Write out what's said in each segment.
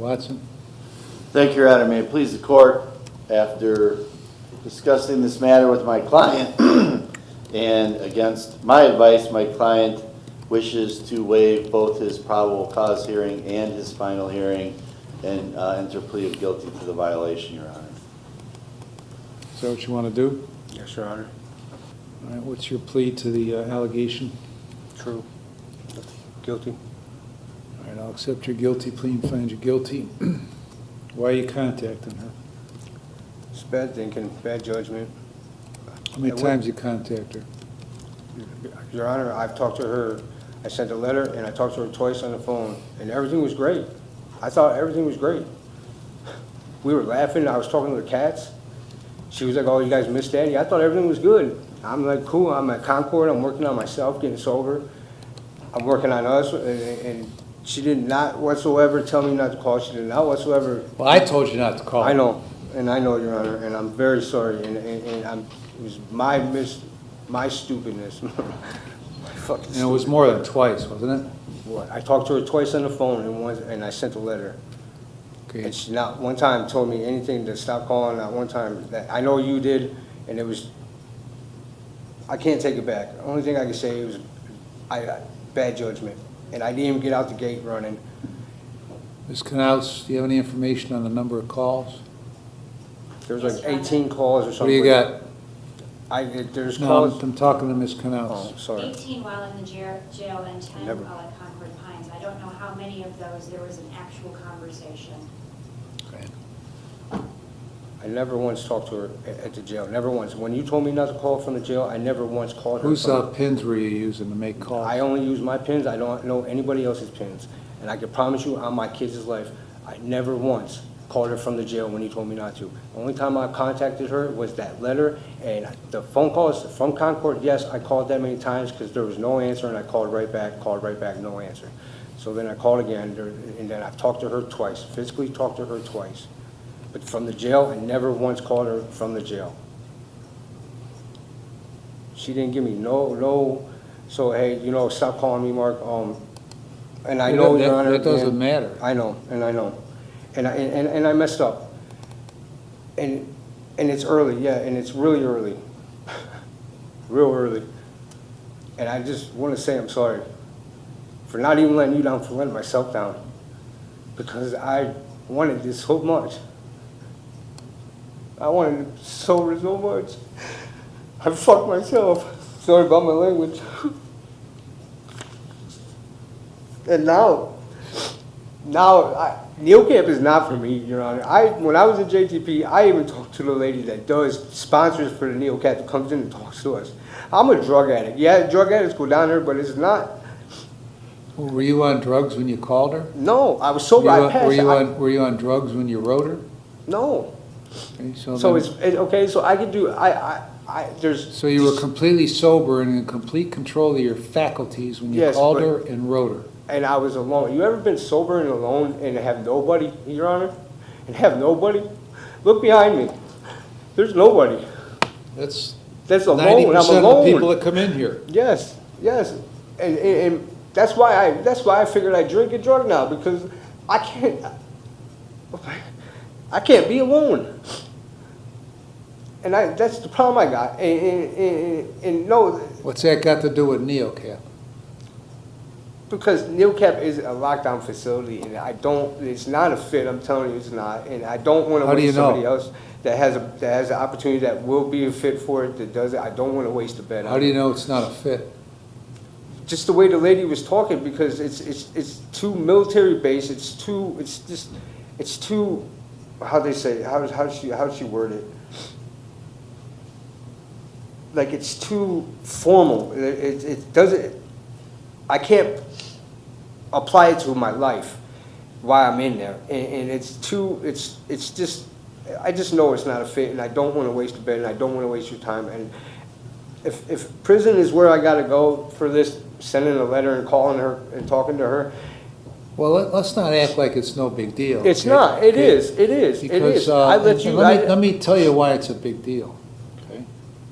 Watson. Thank you, Your Honor. May it please the court, after discussing this matter with my client and against my advice, my client wishes to waive both his probable cause hearing and his final hearing and enter plea of guilty to the violation, Your Honor. Is that what you want to do? Yes, Your Honor. All right, what's your plea to the allegation? True. Guilty. All right, I'll accept your guilty plea and find you guilty. Why are you contacting her? It's bad thinking, bad judgment. How many times you contact her? Your Honor, I've talked to her. I sent a letter and I talked to her twice on the phone, and everything was great. I thought everything was great. We were laughing. I was talking to the cats. She was like, "Oh, you guys miss Daddy?" I thought everything was good. I'm like, cool. I'm at Concord. I'm working on myself, getting sober. I'm working on us, and she did not whatsoever tell me not to call. She did not whatsoever. Well, I told you not to call. I know, and I know, Your Honor, and I'm very sorry, and it was my stupidness. My fucking And it was more than twice, wasn't it? What? I talked to her twice on the phone, and I sent a letter. Okay. And she not one time told me anything to stop calling, not one time. That I know you did, and it was, I can't take it back. The only thing I can say was bad judgment. And I didn't even get out the gate running. Ms. Knaus, do you have any information on the number of calls? There was like 18 calls or something. What do you got? There's No, calls. I'm talking to Ms. Oh, Knaus. sorry. 18 while in the jail and 10 Never. while at Concord Pines. I don't know how many of those there was an actual conversation. Okay. I never once talked to her at the jail. Never once. When you told me not to call from the jail, I never once called her. Whose from pins were you using to make calls? I only use my pins. I don't know anybody else's pins. And I can promise you on my kids' life, I never once called her from the jail when he told me not to. The only time I contacted her was that letter, and the phone calls from Concord. Yes, I called that many times because there was no answer, and I called right back, no answer. So then I called again, and then I've talked to her twice, physically talked to her twice. But from the jail, I never once called her from the jail. She didn't give me no, so hey, stop calling me, Mark. And I know, Your Honor. That doesn't matter. I know, and I know. And I messed up. And it's early, yeah, and it's really early. Real early. And I just want to say I'm sorry for not even letting you down, for letting myself down. Because I wanted this so much. I wanted it so much. I fucked myself. Sorry about my language. And now, NeoCamp is not for me, Your Honor. When I was at JTP, I even talked to the lady that does sponsors for the NeoCamp, that comes in and talks to us. I'm a drug addict. Yeah, drug addicts go down there, but it's not. Well, were you on drugs when you called her? No, I was sober. I passed. Were you on drugs when you wrote her? No. Okay, So then- it's okay. So I could do. There's. So you were completely sober and in complete control of your faculties when you Yes, called but- her and wrote her. And I was alone. You ever been sober and alone and have nobody, Your Honor? And have nobody? Look behind me. There's nobody. That's Alone. 90% I'm of the alone. people that come in here. Yes, and that's why I figured I drink and drug now, because I can't be alone. And that's the problem I got. And no, What's that got to do with NeoCap? because NeoCap is a lockdown facility, and it's not a fit. I'm telling you, it's not. And I don't want to How do you waste somebody know? else that has an opportunity that will be a fit for it, that does it. I don't want to waste a bet on it. How do you know it's not a fit? Just the way the lady was talking, because it's too military based. It's too. How they say? How does she word it? Like, it's too formal. It doesn't. I can't apply it to my life while I'm in there, and it's too. It's just. I just know it's not a fit, and I don't want to waste a bet, and I don't want to waste your time. And if prison is where I got to go for this, sending a letter and calling her and talking to her. Well, let's not act like it's no big deal. It's okay? not. It Okay? is. It is. It Because, is. I let you. Let me tell you why it's a big deal. Okay.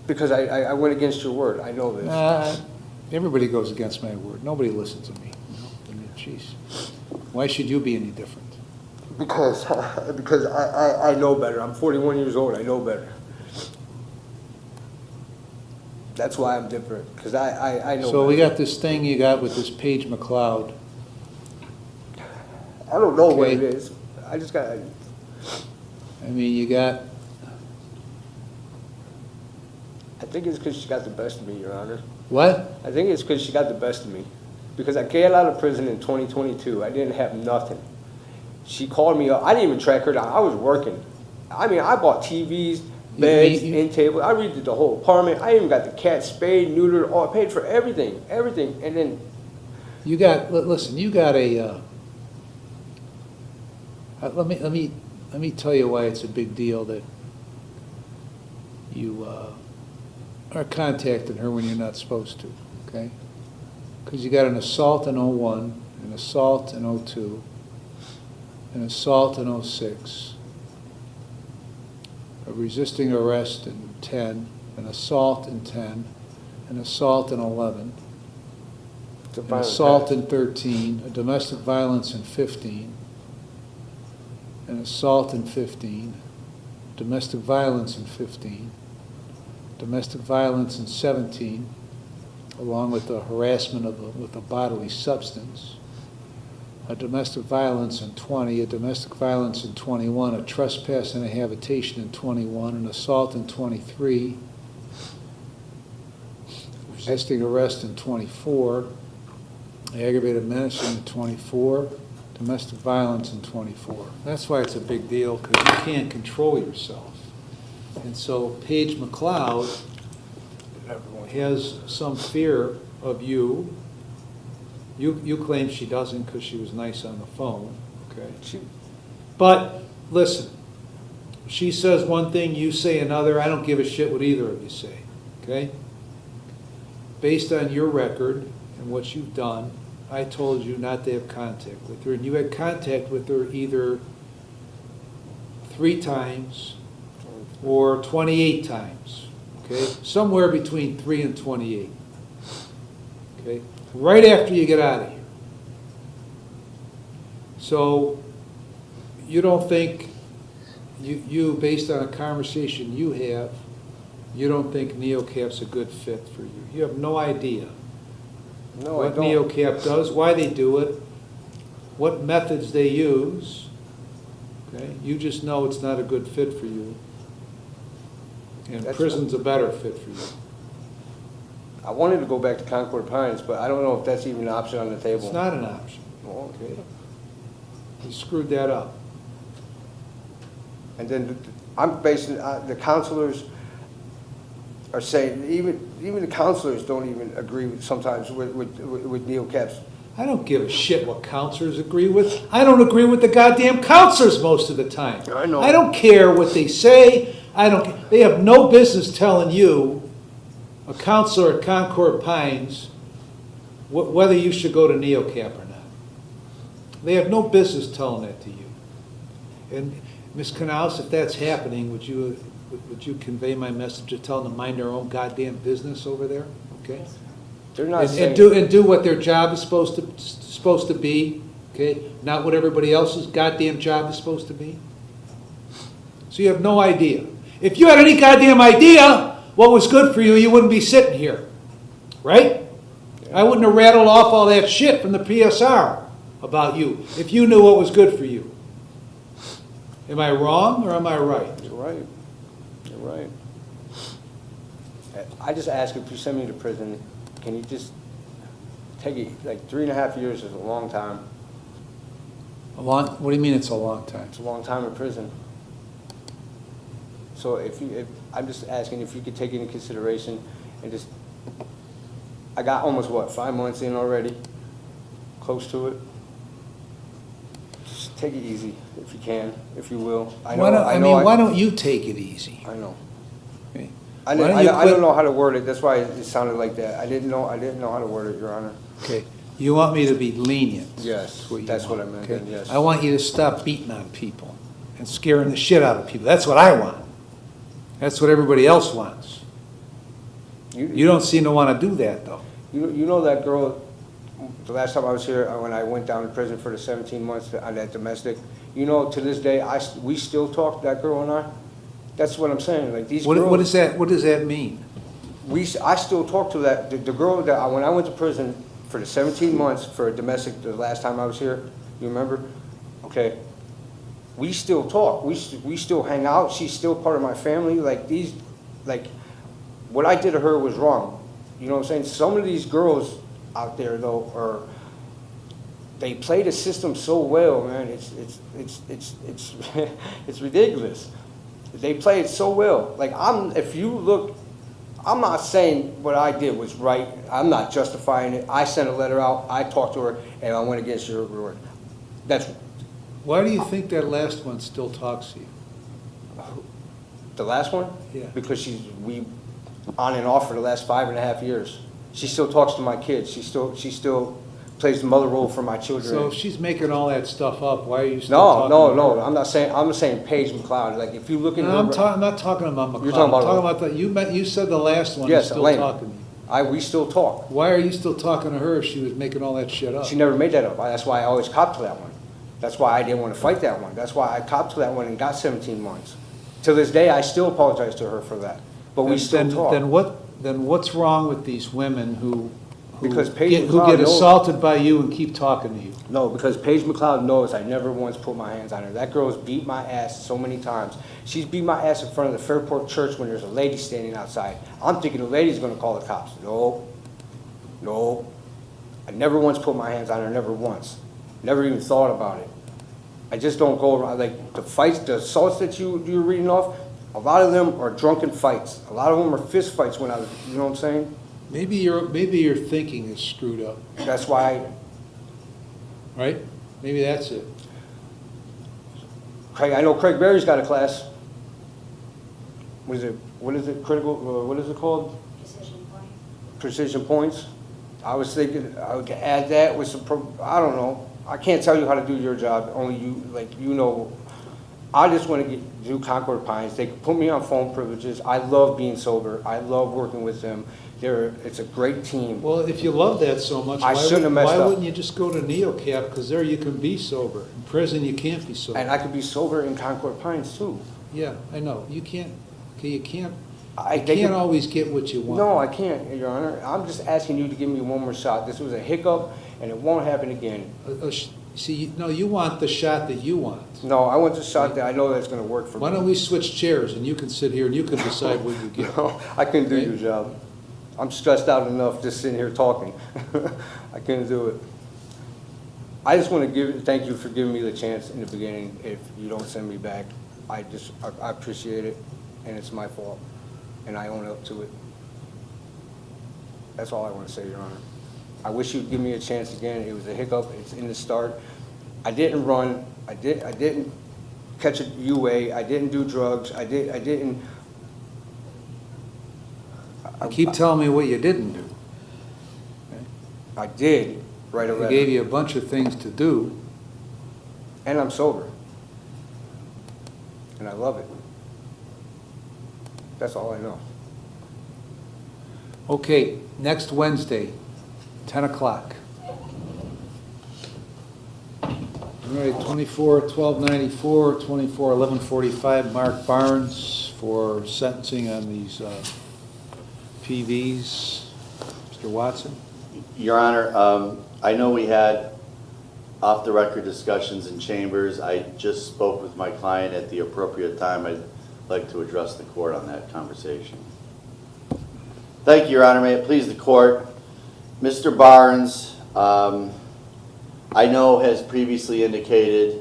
Because I went against your word. I know this. Everybody goes against my word. Nobody listens to me. You know? I mean, jeez. Why should you be any different? Because I know better. I'm 41 years old. I know better. That's why I'm different, because I know So we better. got this thing you got with this Paige McLeod. I don't know what Okay. it is. I just got, I mean, you got, I think it's because she got the best of me, Your Honor. what? I think it's because she got the best of me. Because I got out of prison in 2022. I didn't have nothing. She called me up. I didn't even track her down. I was working. I mean, I bought TVs, beds, end tables. I redid the whole apartment. I even got the cat spayed, neutered, all. I paid for everything, everything. And then, You got, listen, you got a, let me tell you why it's a big deal that you are contacting her when you're not supposed to, okay? Because you got an assault in '01, an assault in '02, an assault in '06, a resisting arrest in 10, an assault in 10, an assault in 11, an assault in 13, a domestic violence in 15, an assault in 15, domestic violence in 15, domestic violence in 17, along with the harassment with a bodily substance, a domestic violence in 20, a domestic violence in 21, a trespass and a habitation in 21, an assault in 23, resisting arrest in 24, aggravated menacing in 24, domestic violence in 24. That's why it's a big deal, because you can't control yourself. And so Paige McLeod has some fear of you. You claim she doesn't because she was nice on the phone, okay? But, listen, she says one thing, you say another. I don't give a shit what either of you say, okay? Based on your record and what you've done, I told you not to have contact with her, and you had contact with her either 3 times or 28 times, okay? Somewhere between 3 and 28, okay? Right after you get out of here. So you don't think, you based on a conversation you have, you don't think NeoCap's a good fit for you. You have no idea no, I what don't. NeoCap does, why they do it, what methods they use. Okay? You just know it's not a good fit for you. And That's prison's a better fit for you. I wanted to go back to Concord Pines, but I don't know if that's even an option on the table. It's not an option. Well, Okay? You screwed that up. and then I'm basing, the counselors are saying, even the counselors don't even agree with, sometimes with NeoCap's. I don't give a shit what counselors agree with. I don't agree with the goddamn counselors most of the time. I know. I don't care what they say. I don't. They have no business telling you, a counselor at Concord Pines, whether you should go to NeoCap or not. They have no business telling that to you. And Ms. Canals, if that's happening, would you convey my message to tell them to mind their own goddamn business over there? Okay. They're not saying. And do what their job is supposed to be, okay? Not what everybody else's goddamn job is supposed to be. So you have no idea. If you had any goddamn idea what was good for you, you wouldn't be sitting here, right? I wouldn't have rattled off all that shit from the PSR about you if you knew what was good for you. Am I wrong or am I right? You're right. You're right. I just ask, if you send me to prison, can you just take it, like 3.5 years is a long time. What do you mean it's a long time? It's a long time in prison. So I'm just asking if you could take it into consideration and just, I got almost, 5 months in already, close to it. Just take it easy if you can, if you will. Why don't you take it easy? I know. Okay. I Why don't you don't quit- know how to word it, that's why it sounded like that. I didn't know how to word it, Your Honor. Okay, you want me to be lenient? Yes, you that's what want, I meant okay? then, yes. I want you to stop beating on people and scaring the shit out of people. That's what I want. That's what everybody else wants. You don't seem to want to do that, though. You know that girl, the last time I was here, when I went down to prison for the 17 months on that domestic, You know, to this day, we still talk, that girl and I. That's what I'm saying, like, these What girls. what does that mean? I still talk to the girl that, when I went to prison for the 17 months for a domestic, the last time I was here, you remember? Okay. We still talk, we still hang out, she's still part of my family, like, what I did to her was wrong. You know what I'm saying? Some of these girls out there, though, they play the system so well, man, it's ridiculous. They play it so well. Like, if you look, I'm not saying what I did was right. I'm not justifying it. I sent a letter out, I talked to her, and I went against your word. Why do you think that last one still talks to you? The last one? Yeah. Because we on and off for the last 5.5 years. She still talks to my kids. She still plays the mother role for my children. So if she's making all that stuff up, why are you still talking to her? No. I'm saying Paige McLeod. Like, if you look in No, I'm not talking about McLeod. You're talking about I'm talking about you said the last one is Yes, still Elena. talking to you. we still talk. Why are you still talking to her if she was making all that shit up? She never made that up. That's why I always copped to that one. That's why I didn't want to fight that one. That's why I copped to that one and got 17 months. To this day, I still apologize to her for that. But we still talk. Then what's wrong with these women who Because Paige who McLeod get knows- assaulted by you and keep talking to you? No, because Paige McLeod knows I never once put my hands on her. That girl's beat my ass so many times. She's beat my ass in front of the Fairport Church when there's a lady standing outside. I'm thinking the lady's gonna call the cops. No. I never once put my hands on her, never once. Never even thought about it. I just don't go around, like, the fights, the assaults that you're reading off, a lot of them are drunken fights. A lot of them are fist fights when I was, you know what I'm saying? Maybe your thinking is screwed up, That's why right? Maybe that's it. I know Craig Berry's got a class. What is it, critical, what is it called? Decision point. Precision points. I was thinking I would add that with some, I don't know. I can't tell you how to do your job, only you, like, you know. I just want to do Concord Pines. They can put me on phone privileges. I love being sober. I love working with them. It's a great team. Well, if you love that so much, I shouldn't have messed why up. wouldn't you just go to NeoCap? Because there you can be sober. In prison, you can't be sober. And I could be sober in Concord Pines too. Yeah, I know. You can't. Okay, you can't They can- always get what you want. No, I can't, Your Honor. I'm just asking you to give me one more shot. This was a hiccup, and it won't happen again. See, no, you want the shot that you want. No, I want the shot that I know that's going to work for me. Why don't we switch chairs and you can sit here and you can decide what you get. No, I couldn't do Okay. your job. I'm stressed out enough just sitting here talking. I couldn't do it. I just want to thank you for giving me the chance in the beginning. If you don't send me back, I appreciate it, and it's my fault, and I own up to it. That's all I want to say, Your Honor. I wish you'd give me a chance again. It was a hiccup. It's in the start. I didn't run. I didn't catch a UA. I didn't do drugs. I didn't. Keep telling me what you didn't do. I did write a They letter. gave you a bunch of things to do. And I'm sober. And I love it. That's all I know. Okay, next Wednesday, 10 o'clock. All right, 24/12/94, 24/11/45, Mark Barnes for sentencing on these PVs. Mr. Watson? Your Honor, I know we had off-the-record discussions in chambers. I just spoke with my client at the appropriate time. I'd like to address the court on that conversation. Thank you, Your Honor. May it please the court. Mr. Barnes, I know has previously indicated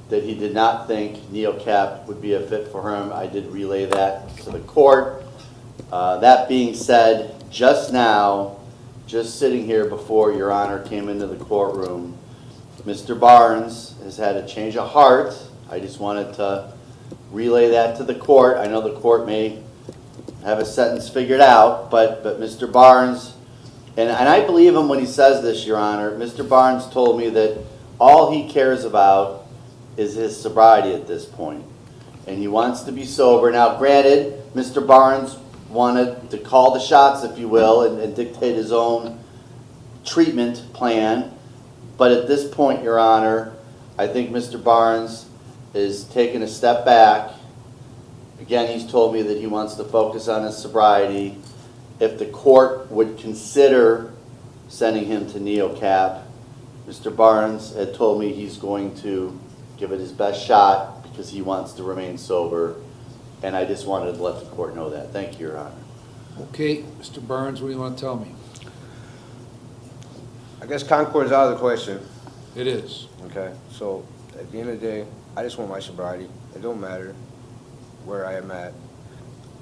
that he did not think NeoCap would be a fit for him. I did relay that to the court. That being said, just now, just sitting here before Your Honor came into the courtroom, Mr. Barnes has had a change of heart. I just wanted to relay that to the court. I know the court may have a sentence figured out, but Mr. Barnes, and I believe him when he says this, Your Honor, Mr. Barnes told me that all he cares about is his sobriety at this point, and he wants to be sober. Now, granted, Mr. Barnes wanted to call the shots, if you will, and dictate his own treatment plan. But at this point, Your Honor, I think Mr. Barnes is taking a step back. Again, he's told me that he wants to focus on his sobriety. If the court would consider sending him to NeoCap, Mr. Barnes had told me he's going to give it his best shot because he wants to remain sober. And I just wanted to let the court know that. Thank you, Your Honor. Okay, Mr. Burns, what do you want to tell me? I guess Concord's out of the question. It is. Okay, so at the end of the day, I just want my sobriety. It don't matter where I am at.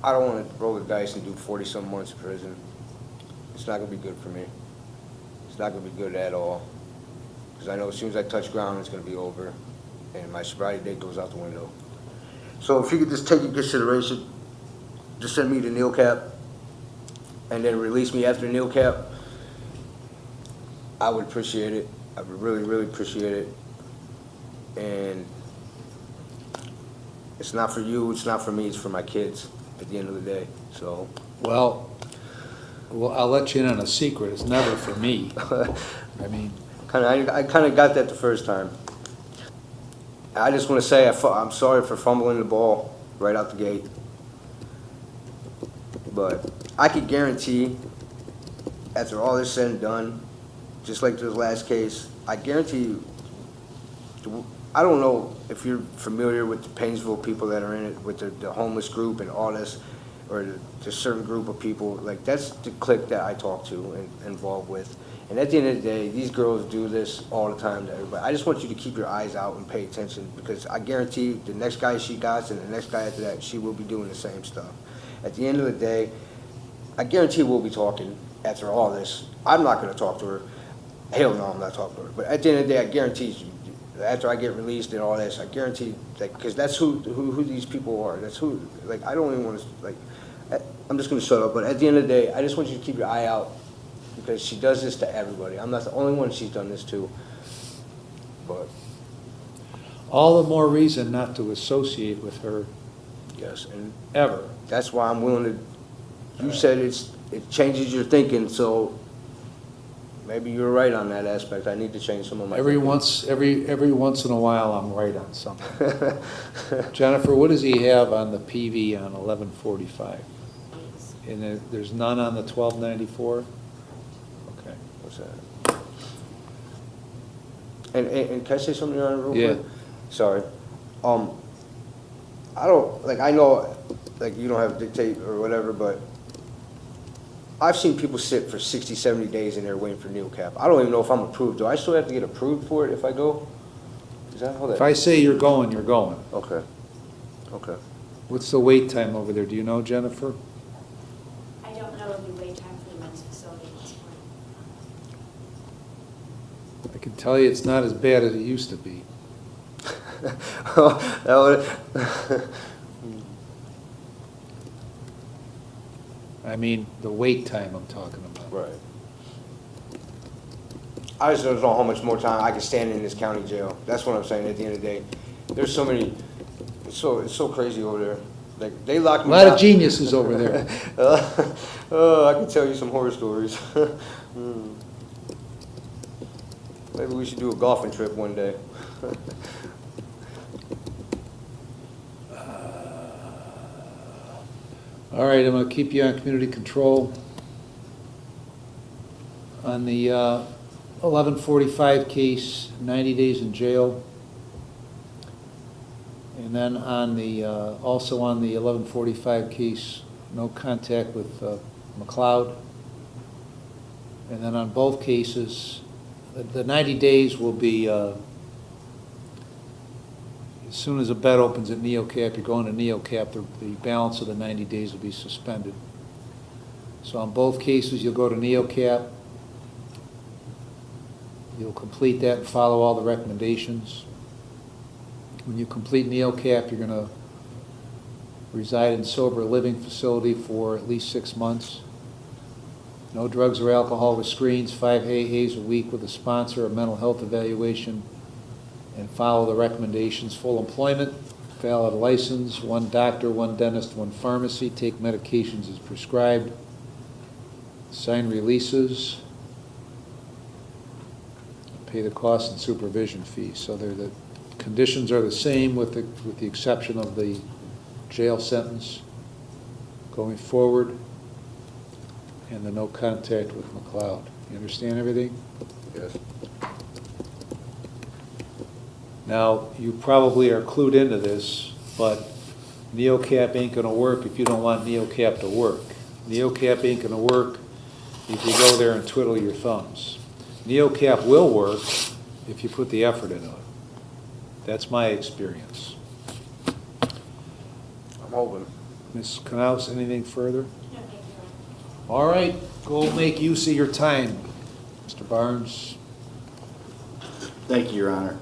I don't want to roll the dice and do 40-some months in prison. It's not going to be good for me. It's not going to be good at all. Because I know as soon as I touch ground, it's going to be over. And my sobriety date goes out the window. So if you could just take into consideration, just send me to NeoCap and then release me after NeoCap, I would appreciate it. I would really, really appreciate it. And it's not for you, it's not for me, it's for my kids at the end of the day. So, Well, I'll let you in on a secret. It's never for me. I mean, I kind of got that the first time. I just want to say I'm sorry for fumbling the ball right out the gate. But I could guarantee, after all this said and done, just like this last case, I guarantee you, I don't know if you're familiar with the Painesville people that are in it, with the homeless group and all this, or the certain group of people. Like, that's the clique that I talk to and involved with. And at the end of the day, these girls do this all the time to everybody. I just want you to keep your eyes out and pay attention, because I guarantee the next guy she got and the next guy after that, she will be doing the same stuff. At the end of the day, I guarantee we'll be talking after all this. I'm not going to talk to her. Hell no, I'm not talking to her. But at the end of the day, I guarantee you, after I get released and all this, I guarantee that, because that's who these people are. That's who, like, I don't even want to, like, I'm just going to shut up. But at the end of the day, I just want you to keep your eye out, because she does this to everybody. I'm not the only one she's done this to. But all the more reason not to associate with her yes, and ever. that's why I'm willing to. You said it changes your thinking, so maybe you're right on that aspect. I need to change some of my Every thinking. once in a while, I'm right on something. Jennifer, what does he have on the PV on 1145? And there's none on the 1294? Okay. What's that? And can I say something, Your Honor, real Yeah. quick? Sorry. I don't, like, I know, like, you don't have to dictate or whatever, but I've seen people sit for 60, 70 days in there waiting for NeoCap. I don't even know if I'm approved. Do I still have to get approved for it if I go? Is that how that? If I say you're going, you're going. Okay. Okay. What's the wait time over there? Do you know, Jennifer? I don't know the wait time for the men's facility at this point. I can tell you it's not as bad as it used to be. That would, I mean, the wait time I'm talking about. right. I just don't know how much more time I can stand in this county jail. That's what I'm saying at the end of the day. There's so many, it's so crazy over there. Like, they lock A me lot down. of geniuses over there. I can tell you some horror stories. Maybe we should do a golfing trip one day. All right, I'm going to keep you on community control. On the 1145 case, 90 days in jail. And then on the, also on the 1145 case, no contact with McLeod. And then on both cases, the 90 days will be, as soon as a bed opens at NeoCap, you're going to NeoCap, the balance of the 90 days will be suspended. So on both cases, you'll go to NeoCap. You'll complete that and follow all the recommendations. When you complete NeoCap, you're going to reside in sober living facility for at least 6 months. No drugs or alcohol with screens, 5 AAs a week with a sponsor, a mental health evaluation, and follow the recommendations. Full employment, valid license, 1 doctor, 1 dentist, 1 pharmacy, take medications as prescribed, sign releases, pay the costs and supervision fees. So they're the Conditions are the same with the exception of the jail sentence going forward and the no contact with McLeod. You understand everything? Yes. Now, you probably are clued into this, but NeoCap ain't gonna work if you don't want NeoCap to work. NeoCap ain't gonna work if you go there and twiddle your thumbs. NeoCap will work if you put the effort into it. That's my experience. I'm hoping. Ms. Knaus, anything further? No, thank you. All right, go make use of your time, Mr. Barnes. Thank you, Your Honor.